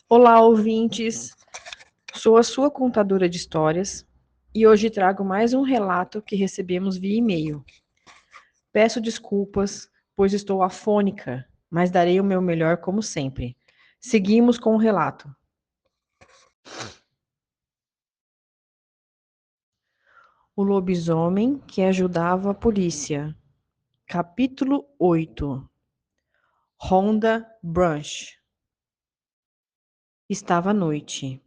Olá, ouvintes! Sou a sua contadora de histórias e hoje trago mais um relato que recebemos via e-mail. Peço desculpas, pois estou afônica, mas darei o meu melhor como sempre. Seguimos com o relato. O lobisomem que ajudava a polícia. Capítulo 8. Ronda Brunch. Estava à noite.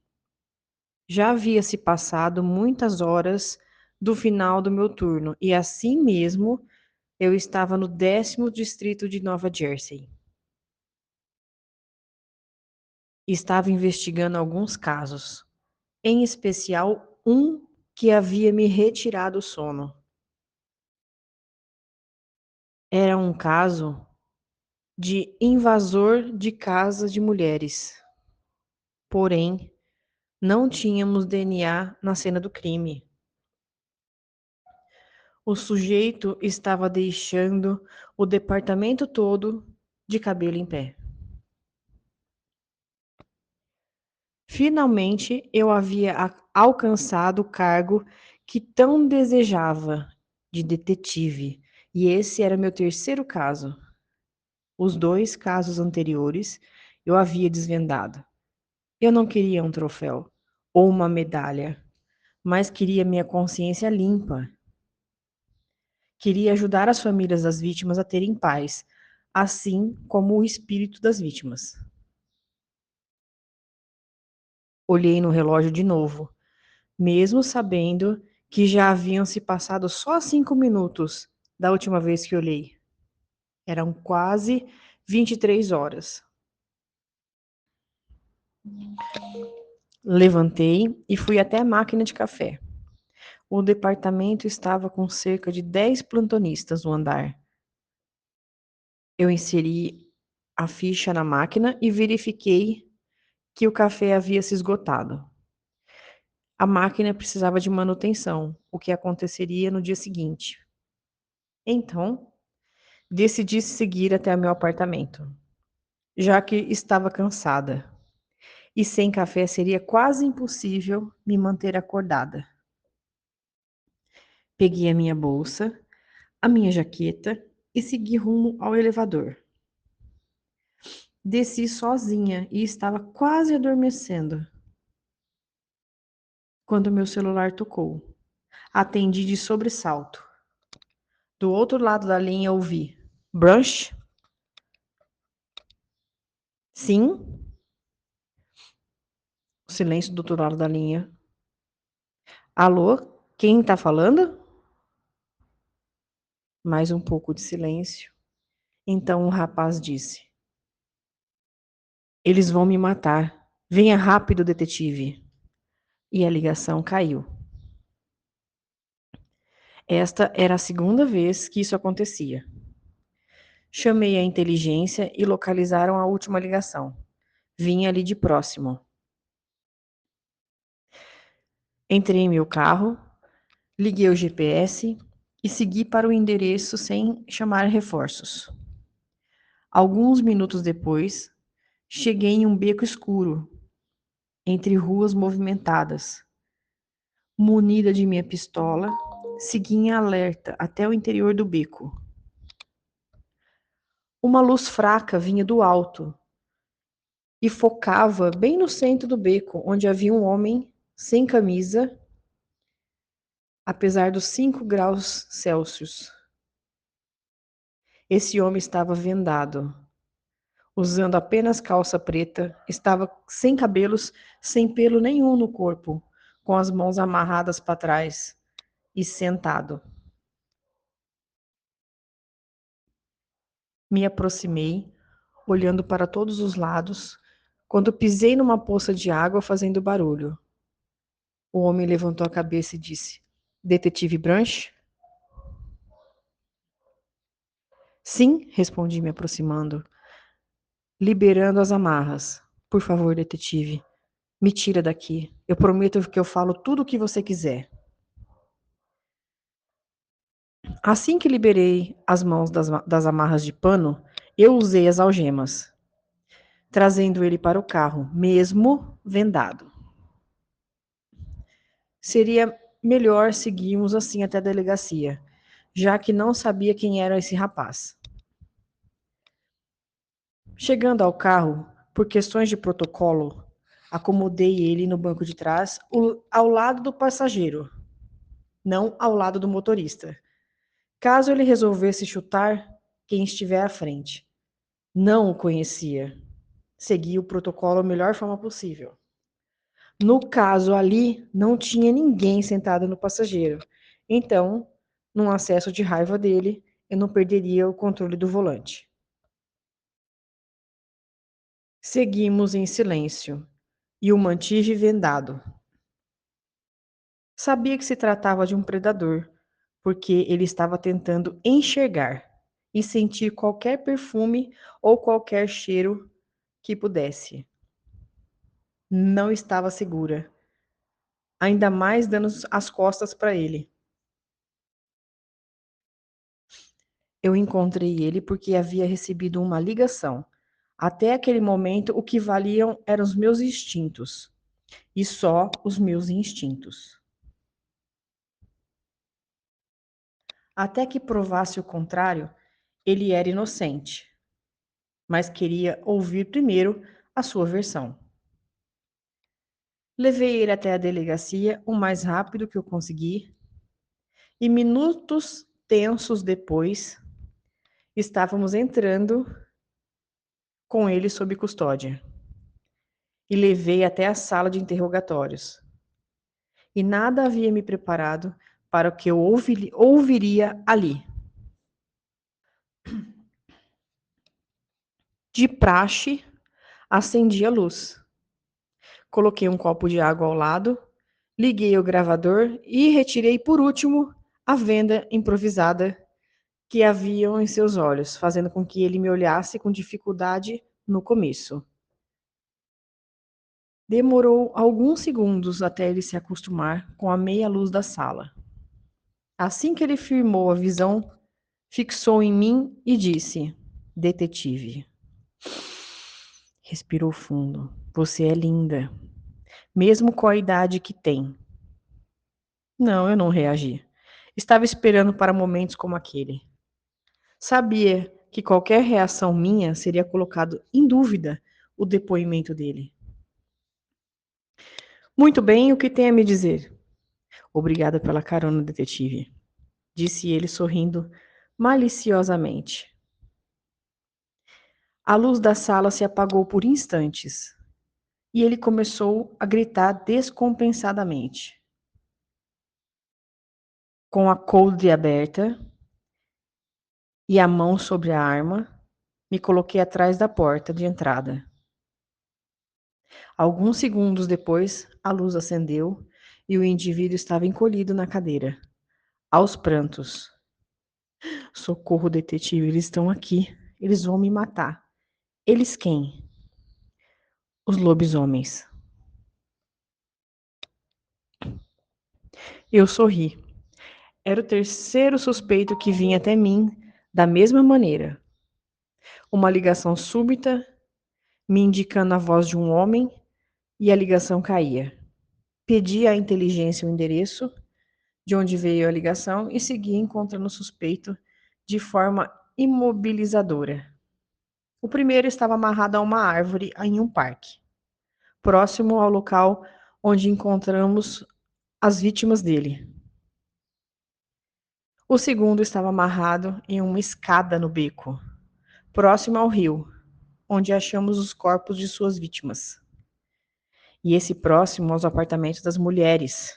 Já havia se passado muitas horas do final do meu turno e assim mesmo eu estava no 10º distrito de Nova Jersey. Estava investigando alguns casos, em especial um que havia me retirado o sono. Era um caso de invasor de casa de mulheres. Porém, não tínhamos DNA na cena do crime. O sujeito estava deixando o departamento todo de cabelo em pé. Finalmente, eu havia alcançado o cargo que tão desejava, de detetive, e esse era meu terceiro caso. Os 2 casos anteriores eu havia desvendado. Eu não queria um troféu ou uma medalha, mas queria minha consciência limpa. Queria ajudar as famílias das vítimas a terem paz, assim como o espírito das vítimas. Olhei no relógio de novo, mesmo sabendo que já haviam se passado só 5 minutos da última vez que olhei. Eram quase 23 horas. Levantei e fui até a máquina de café. O departamento estava com cerca de 10 plantonistas no andar. Eu inseri a ficha na máquina e verifiquei que o café havia se esgotado. A máquina precisava de manutenção, o que aconteceria no dia seguinte. Então, decidi seguir até meu apartamento, já que estava cansada. E sem café seria quase impossível me manter acordada. Peguei a minha bolsa, a minha jaqueta e segui rumo ao elevador. Desci sozinha e estava quase adormecendo quando meu celular tocou. Atendi de sobressalto. Do outro lado da linha ouvi: Brunch? Sim? Silêncio do outro lado da linha. Alô? Quem tá falando? Mais um pouco de silêncio. Então o rapaz disse: Eles vão me matar. Venha rápido, detetive. E a ligação caiu. Esta era a segunda vez que isso acontecia. Chamei a inteligência e localizaram a última ligação. Vinha ali de próximo. Entrei em meu carro, liguei o GPS e segui para o endereço sem chamar reforços. Alguns minutos depois, cheguei em um beco escuro, entre ruas movimentadas. Munida de minha pistola, segui em alerta até o interior do beco. Uma luz fraca vinha do alto e focava bem no centro do beco, onde havia um homem sem camisa, apesar dos 5 graus Celsius. Esse homem estava vendado, usando apenas calça preta, estava sem cabelos, sem pelo nenhum no corpo, com as mãos amarradas para trás e sentado. Me aproximei, olhando para todos os lados, quando pisei numa poça de água fazendo barulho. O homem levantou a cabeça e disse: Detetive Branch? Sim, respondi, me aproximando, liberando as amarras. Por favor, detetive, me tira daqui. Eu prometo que eu falo tudo o que você quiser. Assim que liberei as mãos das amarras de pano, eu usei as algemas. trazendo ele para o carro, mesmo vendado. Seria melhor seguirmos assim até a delegacia, já que não sabia quem era esse rapaz. Chegando ao carro, por questões de protocolo, acomodei ele no banco de trás, ao lado do passageiro, não ao lado do motorista, caso ele resolvesse chutar quem estiver à frente. Não o conhecia. Segui o protocolo da melhor forma possível. No caso ali, não tinha ninguém sentado no passageiro. Então, num acesso de raiva dele, eu não perderia o controle do volante. Seguimos em silêncio e o mantive vendado. Sabia que se tratava de um predador, porque ele estava tentando enxergar e sentir qualquer perfume ou qualquer cheiro que pudesse. Não estava segura, ainda mais dando as costas para ele. Eu encontrei ele porque havia recebido uma ligação. Até aquele momento, o que valiam eram os meus instintos, e só os meus instintos. Até que provasse o contrário, ele era inocente, mas queria ouvir primeiro a sua versão. Levei ele até a delegacia o mais rápido que eu consegui, e minutos tensos depois, estávamos entrando com ele sob custódia. E levei até a sala de interrogatórios. E nada havia me preparado para o que eu ouviria ali. De praxe, acendi a luz. Coloquei um copo de água ao lado, liguei o gravador e retirei, por último, a venda improvisada que haviam em seus olhos, fazendo com que ele me olhasse com dificuldade no começo. Demorou alguns segundos até ele se acostumar com a meia luz da sala. Assim que ele firmou a visão, fixou em mim e disse: Detetive. Respirou fundo. Você é linda, mesmo com a idade que tem. Não, eu não reagi. Estava esperando para momentos como aquele. Sabia que qualquer reação minha seria colocado em dúvida o depoimento dele. Muito bem, o que tem a me dizer? Obrigada pela carona, detetive, disse ele sorrindo maliciosamente. A luz da sala se apagou por instantes e ele começou a gritar descompensadamente. Com a coldre aberta e a mão sobre a arma, me coloquei atrás da porta de entrada. Alguns segundos depois, a luz acendeu e o indivíduo estava encolhido na cadeira, aos prantos. Socorro, detetive, eles estão aqui. Eles vão me matar. Eles quem? Os lobisomens. Eu sorri. Era o terceiro suspeito que vinha até mim da mesma maneira. Uma ligação súbita, me indicando a voz de um homem, e a ligação caía. Pedi à inteligência o endereço de onde veio a ligação e segui encontrando o suspeito de forma imobilizadora. O primeiro estava amarrado a uma árvore em um parque, próximo ao local onde encontramos as vítimas dele. O segundo estava amarrado em uma escada no beco, próximo ao rio, onde achamos os corpos de suas vítimas. E esse próximo aos apartamentos das mulheres,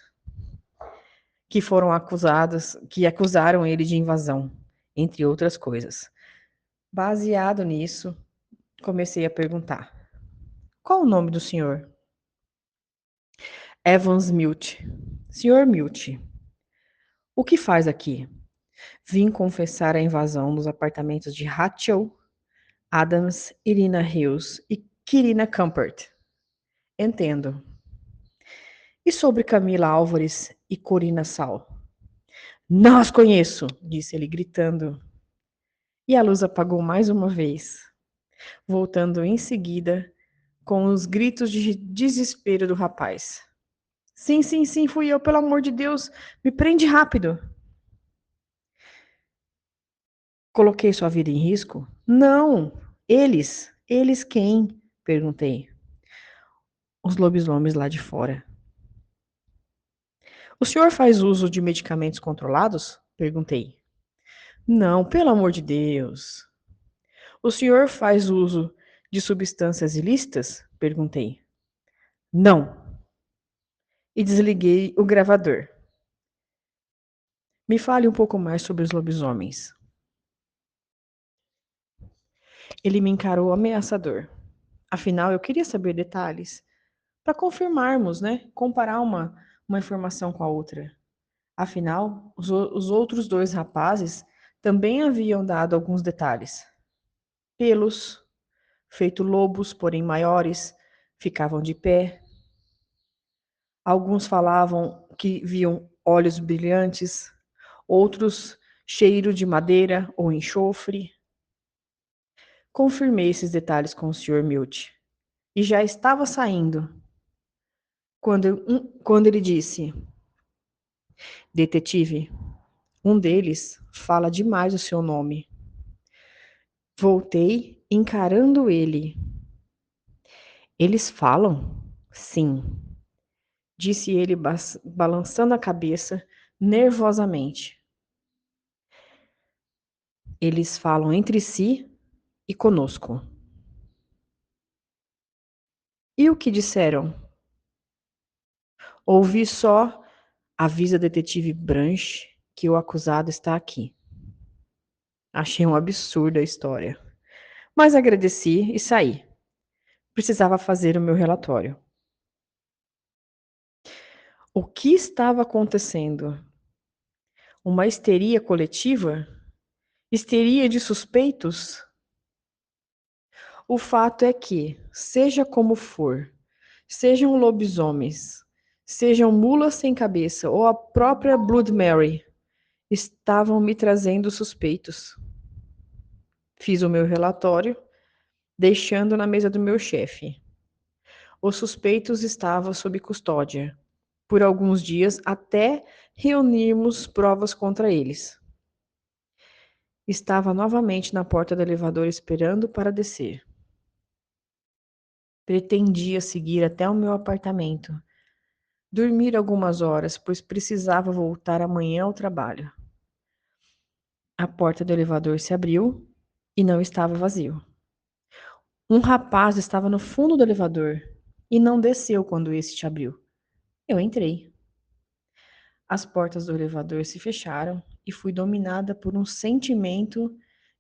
que foram acusadas, que acusaram ele de invasão, entre outras coisas. Baseado nisso, comecei a perguntar: qual o nome do senhor? Evans Milt. Senhor Milt, o que faz aqui? Vim confessar a invasão nos apartamentos de Rachel Adams, Irina Hills e Kirina Campert. Entendo. E sobre Camila Álvares e Corina Sal? Não as conheço, disse ele gritando. E a luz apagou mais uma vez. voltando em seguida com os gritos de desespero do rapaz. Sim, sim, sim, fui eu, pelo amor de Deus, me prende rápido. Coloquei sua vida em risco? Não. Eles. Eles quem? Perguntei. Os lobisomens lá de fora. O senhor faz uso de medicamentos controlados? Perguntei. Não, pelo amor de Deus. O senhor faz uso de substâncias ilícitas? Perguntei. Não. E desliguei o gravador. Me fale um pouco mais sobre os lobisomens. Ele me encarou ameaçador. Afinal, eu queria saber detalhes para confirmarmos, né? Comparar uma informação com a outra. Afinal, os outros dois rapazes também haviam dado alguns detalhes. Pelos, feito lobos, porém maiores, ficavam de pé. Alguns falavam que viam olhos brilhantes, outros cheiro de madeira ou enxofre. Confirmei esses detalhes com o Sr. Milt e já estava saindo quando ele disse: Detetive, um deles fala demais o seu nome. Voltei encarando ele. Eles falam? Sim, disse ele balançando a cabeça nervosamente. Eles falam entre si e conosco. E o que disseram? Ouvi só, avisa detetive Branch que o acusado está aqui. Achei um absurdo a história, mas agradeci e saí. Precisava fazer o meu relatório. O que estava acontecendo? Uma histeria coletiva? Histeria de suspeitos? O fato é que, seja como for, sejam lobisomens, sejam mulas sem cabeça ou a própria Blood Mary, estavam me trazendo suspeitos. Fiz o meu relatório, deixando na mesa do meu chefe. Os suspeitos estavam sob custódia, por alguns dias até reunirmos provas contra eles. Estava novamente na porta do elevador esperando para descer. Pretendia seguir até o meu apartamento, dormir algumas horas, pois precisava voltar amanhã ao trabalho. A porta do elevador se abriu e não estava vazio. Um rapaz estava no fundo do elevador e não desceu quando este abriu. Eu entrei. As portas do elevador se fecharam e fui dominada por um sentimento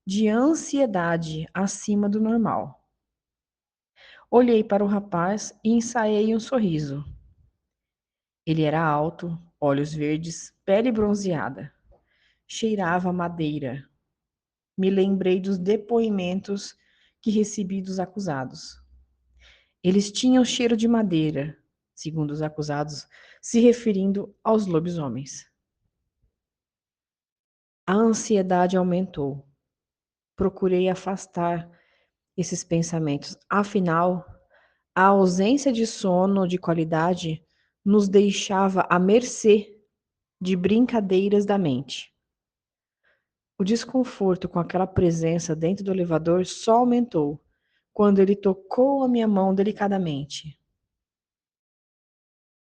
de ansiedade acima do normal. Olhei para o rapaz e ensaiei um sorriso. Ele era alto, olhos verdes, pele bronzeada. Cheirava a madeira. Me lembrei dos depoimentos que recebi dos acusados. Eles tinham cheiro de madeira, segundo os acusados, se referindo aos lobisomens. A ansiedade aumentou. Procurei afastar esses pensamentos. Afinal, a ausência de sono de qualidade nos deixava à mercê de brincadeiras da mente. O desconforto com aquela presença dentro do elevador só aumentou quando ele tocou a minha mão delicadamente.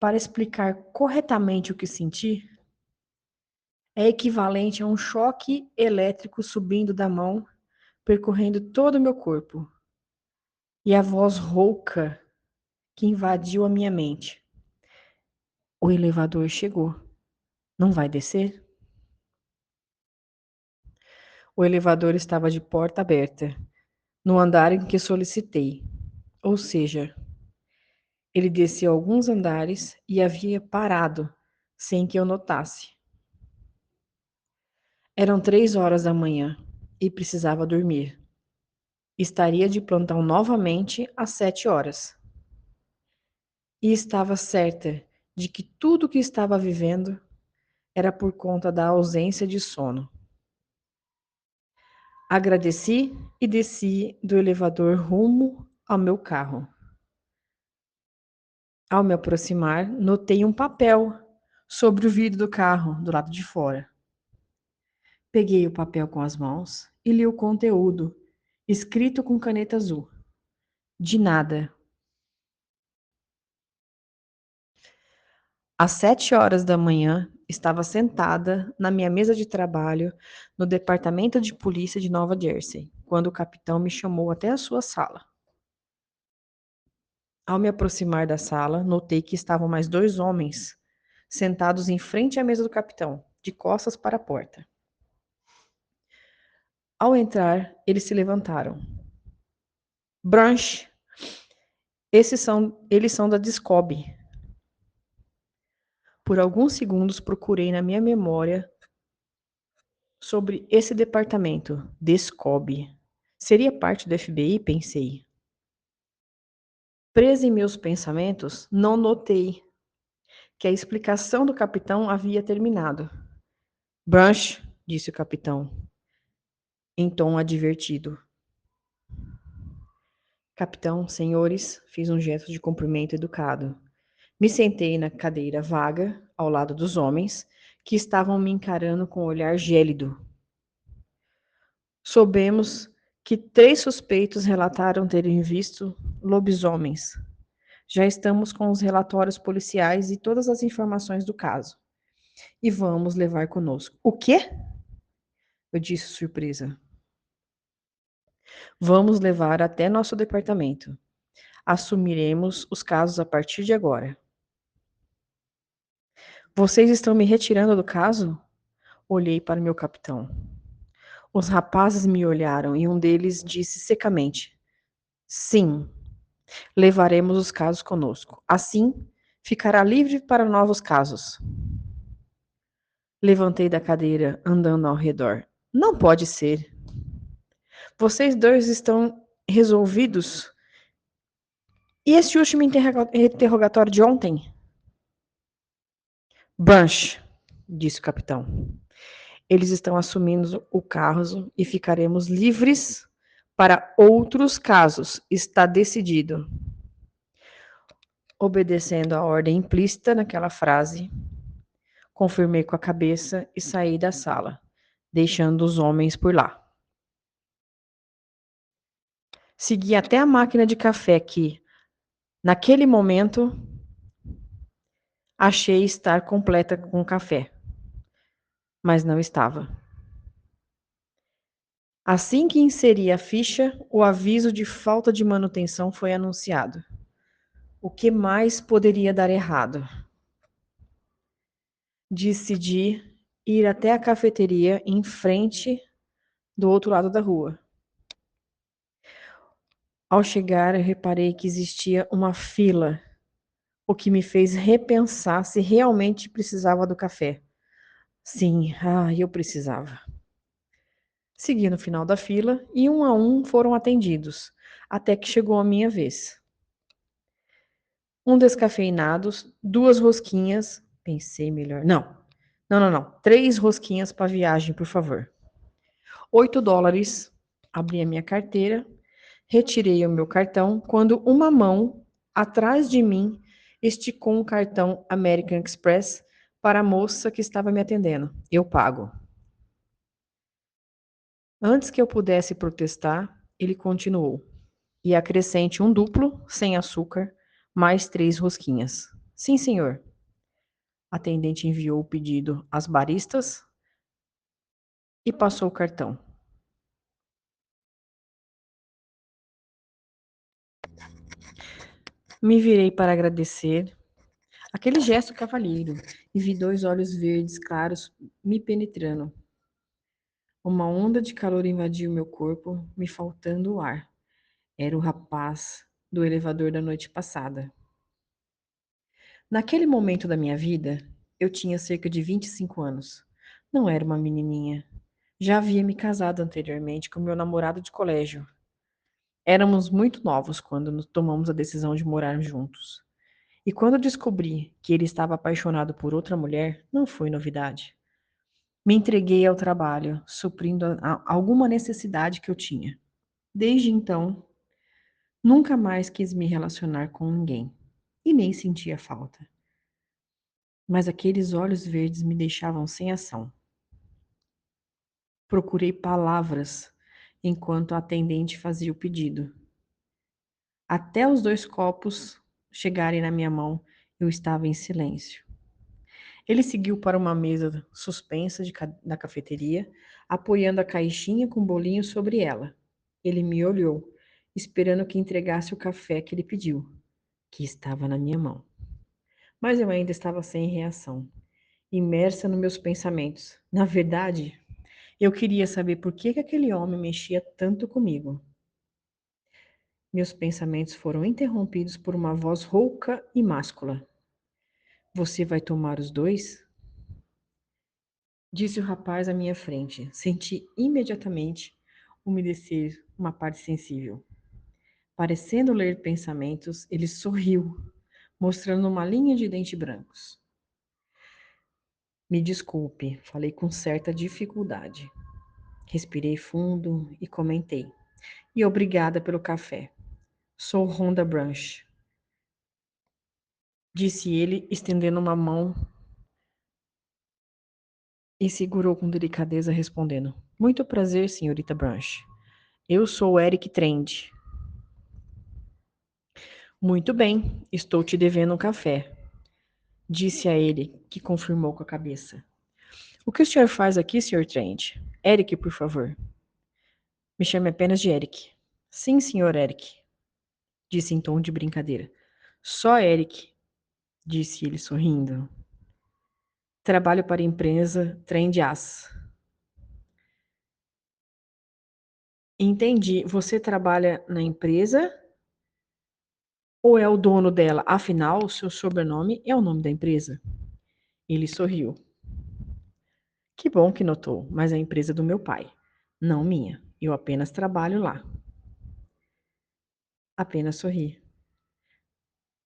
Para explicar corretamente o que senti, é equivalente a um choque elétrico subindo da mão, percorrendo todo o meu corpo, e a voz rouca que invadiu a minha mente. O elevador chegou. Não vai descer? O elevador estava de porta aberta, no andar em que solicitei. Ou seja, ele desceu alguns andares e havia parado, sem que eu notasse. Eram 3 horas da manhã e precisava dormir. Estaria de plantão novamente às 7 horas. E estava certa de que tudo o que estava vivendo era por conta da ausência de sono. Agradeci e desci do elevador rumo ao meu carro. Ao me aproximar, notei um papel sobre o vidro do carro, do lado de fora. Peguei o papel com as mãos e li o conteúdo, escrito com caneta azul. De nada. Às 7 horas da manhã, estava sentada na minha mesa de trabalho no departamento de polícia de Nova Jersey, quando o capitão me chamou até a sua sala. Ao me aproximar da sala, notei que estavam mais 2 homens sentados em frente à mesa do capitão, de costas para a porta. Ao entrar, eles se levantaram. Branch, eles são da Discovery. Por alguns segundos procurei na minha memória sobre esse departamento, Discovery. Seria parte do FBI, pensei. Presa em meus pensamentos, não notei que a explicação do capitão havia terminado. Branch, disse o capitão, em tom advertido. Capitão, senhores, fiz um gesto de cumprimento educado. Me sentei na cadeira vaga, ao lado dos homens, que estavam me encarando com um olhar gélido. Soubemos que 3 suspeitos relataram terem visto lobisomens. Já estamos com os relatórios policiais e todas as informações do caso. E vamos levar conosco. O quê? Eu disse surpresa. Vamos levar até nosso departamento. Assumiremos os casos a partir de agora. Vocês estão me retirando do caso? Olhei para meu capitão. Os rapazes me olharam e um deles disse secamente: Sim, levaremos os casos conosco. Assim, ficará livre para novos casos. Levantei da cadeira, andando ao redor. Não pode ser. Vocês dois estão resolvidos? E esse último interrogatório de ontem? Branch, disse o capitão. Eles estão assumindo o caso e ficaremos livres para outros casos. Está decidido. Obedecendo à ordem implícita naquela frase, confirmei com a cabeça e saí da sala, deixando os homens por lá. Segui até a máquina de café que, naquele momento, achei estar completa com café, mas não estava. Assim que inseri a ficha, o aviso de falta de manutenção foi anunciado. O que mais poderia dar errado? Decidi ir até a cafeteria em frente do outro lado da rua. Ao chegar, eu reparei que existia uma fila, o que me fez repensar se realmente precisava do café. Sim, eu precisava. Segui no final da fila e um a um foram atendidos, até que chegou a minha vez. Um descafeinado, 2 rosquinhas, pensei melhor. Não. 3 rosquinhas para viagem, por favor. $8. Abri a minha carteira, retirei o meu cartão, quando uma mão, atrás de mim, esticou um cartão American Express para a moça que estava me atendendo. Eu pago. Antes que eu pudesse protestar, ele continuou. E acrescente um duplo, sem açúcar, mais 3 rosquinhas. Sim, senhor. A atendente enviou o pedido às baristas e passou o cartão. Me virei para agradecer aquele gesto cavalheiro e vi 2 olhos verdes claros me penetrando. Uma onda de calor invadiu meu corpo, me faltando o ar. Era o rapaz do elevador da noite passada. Naquele momento da minha vida, eu tinha cerca de 25 anos. Não era uma menininha. Já havia me casado anteriormente com meu namorado de colégio. Éramos muito novos quando nos tomamos a decisão de morar juntos. E quando descobri que ele estava apaixonado por outra mulher, não foi novidade. Me entreguei ao trabalho, suprindo alguma necessidade que eu tinha. Desde então, nunca mais quis me relacionar com ninguém e nem sentia falta. Mas aqueles olhos verdes me deixavam sem ação. Procurei palavras enquanto a atendente fazia o pedido. Até os 2 copos chegarem na minha mão, eu estava em silêncio. Ele seguiu para uma mesa suspensa da cafeteria, apoiando a caixinha com bolinho sobre ela. Ele me olhou, esperando que entregasse o café que ele pediu, que estava na minha mão. Mas eu ainda estava sem reação, imersa nos meus pensamentos. Na verdade, eu queria saber por que aquele homem mexia tanto comigo. Meus pensamentos foram interrompidos por uma voz rouca e máscula. Você vai tomar os dois? Disse o rapaz à minha frente. Senti imediatamente umedecer uma parte sensível. Parecendo ler pensamentos, ele sorriu, mostrando uma linha de dentes brancos. Me desculpe, falei com certa dificuldade. Respirei fundo e comentei. E obrigada pelo café. Sou Rhonda Branch, disse ele, estendendo uma mão e segurou com delicadeza, respondendo: Muito prazer, senhorita Branch. Eu sou Eric Trend. Muito bem, estou te devendo um café, disse a ele, que confirmou com a cabeça. O que o senhor faz aqui, Sr. Trent? Eric, por favor. Me chame apenas de Eric. Sim, senhor Eric, disse em tom de brincadeira. Só Eric, disse ele sorrindo. Trabalho para a empresa Trend As. Entendi. Você trabalha na empresa ou é o dono dela? Afinal, o seu sobrenome é o nome da empresa. Ele sorriu. Que bom que notou, mas é a empresa do meu pai, não minha. Eu apenas trabalho lá. Apenas sorri.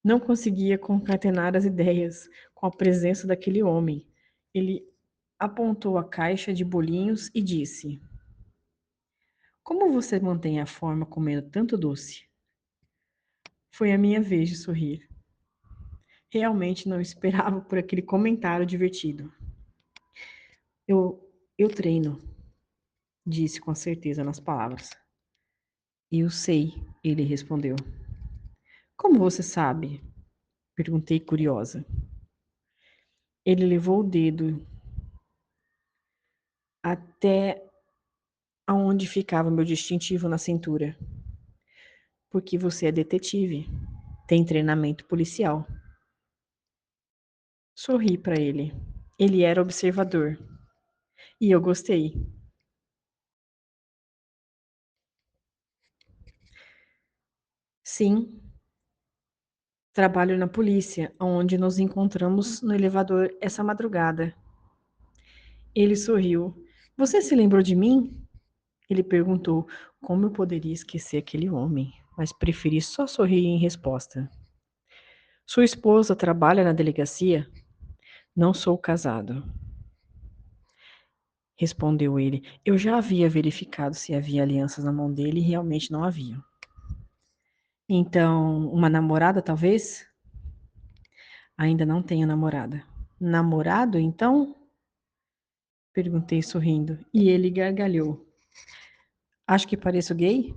Não conseguia concatenar as ideias com a presença daquele homem. Ele apontou a caixa de bolinhos e disse: Como você mantém a forma comendo tanto doce? Foi a minha vez de sorrir. Realmente não esperava por aquele comentário divertido. Eu treino, disse com certeza nas palavras. Eu sei, ele respondeu. Como você sabe? Perguntei curiosa. Ele levou o dedo até aonde ficava meu distintivo na cintura. Porque você é detetive. Tem treinamento policial. Sorri para ele. Ele era observador. E eu gostei. Sim, trabalho na polícia, onde nos encontramos no elevador essa madrugada. Ele sorriu. Você se lembrou de mim? Ele perguntou como eu poderia esquecer aquele homem, mas preferi só sorrir em resposta. Sua esposa trabalha na delegacia? Não sou casado, respondeu ele. Eu já havia verificado se havia alianças na mão dele e realmente não havia. Então, uma namorada, talvez? Ainda não tenho namorada. Namorado, então? Perguntei sorrindo, e ele gargalhou. Acho que pareço gay?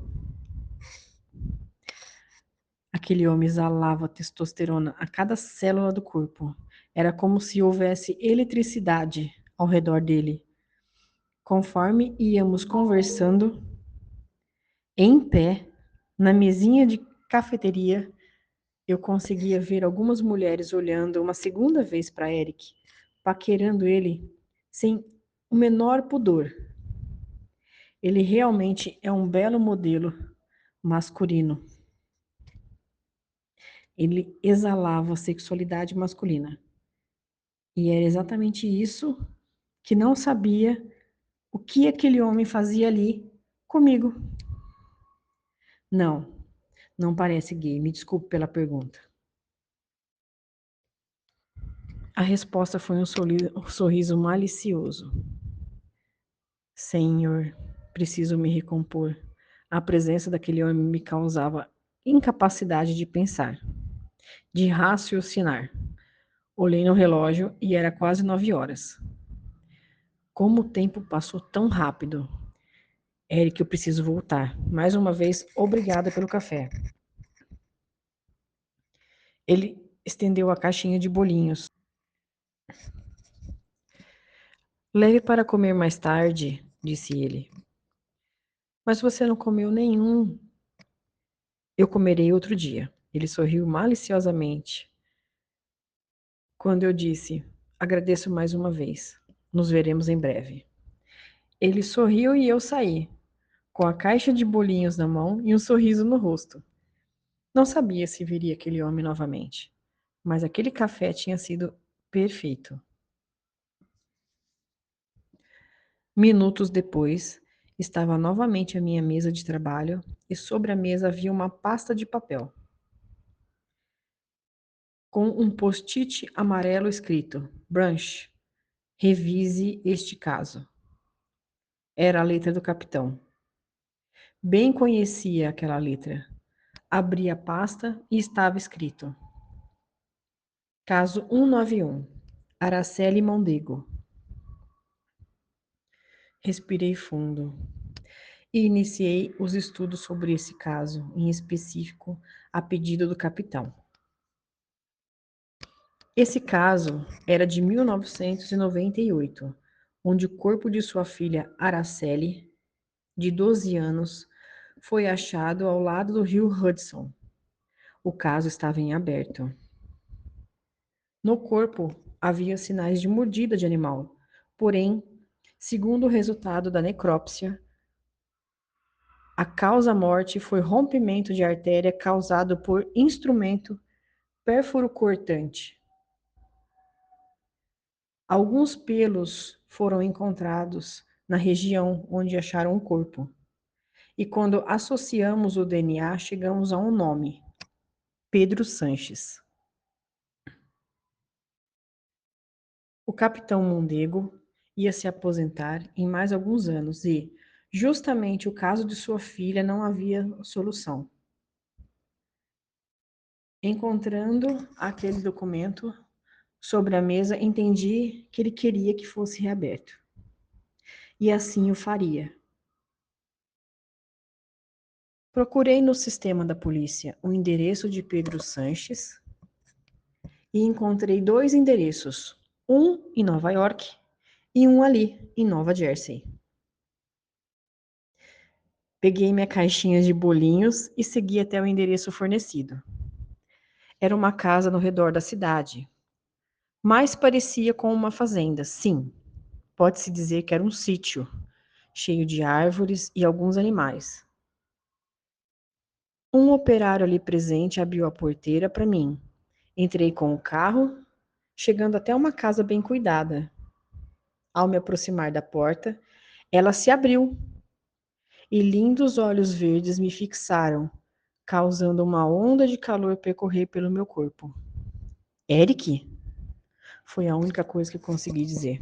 Aquele homem exalava testosterona a cada célula do corpo. Era como se houvesse eletricidade ao redor dele. Conforme íamos conversando, em pé, na mesinha de cafeteria, eu conseguia ver algumas mulheres olhando uma segunda vez para Eric, paquerando ele sem o menor pudor. Ele realmente é um belo modelo masculino. Ele exalava a sexualidade masculina. E era exatamente isso que não sabia o que aquele homem fazia ali comigo. Não, não parece gay. Me desculpe pela pergunta. A resposta foi um sorriso malicioso. Senhor, preciso me recompor. A presença daquele homem me causava incapacidade de pensar, de raciocinar. Olhei no relógio e era quase 9 horas. Como o tempo passou tão rápido. Eric, eu preciso voltar. Mais uma vez, obrigada pelo café. Ele estendeu a caixinha de bolinhos. Leve para comer mais tarde, disse ele. Mas você não comeu nenhum. Eu comerei outro dia. Ele sorriu maliciosamente. Quando eu disse, agradeço mais uma vez. Nos veremos em breve. Ele sorriu e eu saí, com a caixa de bolinhos na mão e um sorriso no rosto. Não sabia se veria aquele homem novamente, mas aquele café tinha sido perfeito. Minutos depois, estava novamente à minha mesa de trabalho e sobre a mesa havia uma pasta de papel com um post-it amarelo escrito: Branch, revise este caso. Era a letra do capitão. Bem conhecia aquela letra. Abri a pasta e estava escrito: Caso 191, Araceli Mondego. Respirei fundo e iniciei os estudos sobre esse caso, em específico, a pedido do capitão. Esse caso era de 1998, onde o corpo de sua filha Araceli, de 12 anos, foi achado ao lado do rio Hudson. O caso estava em aberto. No corpo havia sinais de mordida de animal, porém, segundo o resultado da necrópsia, a causa-morte foi rompimento de artéria causado por instrumento pérfuro-cortante. Alguns pelos foram encontrados na região onde acharam o corpo. E quando associamos o DNA, chegamos a um nome: Pedro Sanches. O capitão Mondego ia se aposentar em mais alguns anos e, justamente o caso de sua filha não havia solução. Encontrando aquele documento sobre a mesa, entendi que ele queria que fosse reaberto. E assim o faria. Procurei no sistema da polícia o endereço de Pedro Sanches e encontrei 2 endereços, um em Nova York e um ali, em Nova Jersey. Peguei minha caixinha de bolinhos e segui até o endereço fornecido. Era uma casa no redor da cidade, mas parecia com uma fazenda, sim. Pode-se dizer que era um sítio, cheio de árvores e alguns animais. Um operário ali presente abriu a porteira para mim. Entrei com o carro, chegando até uma casa bem cuidada. Ao me aproximar da porta, ela se abriu e lindos olhos verdes me fixaram, causando uma onda de calor percorrer pelo meu corpo. Eric? Foi a única coisa que consegui dizer.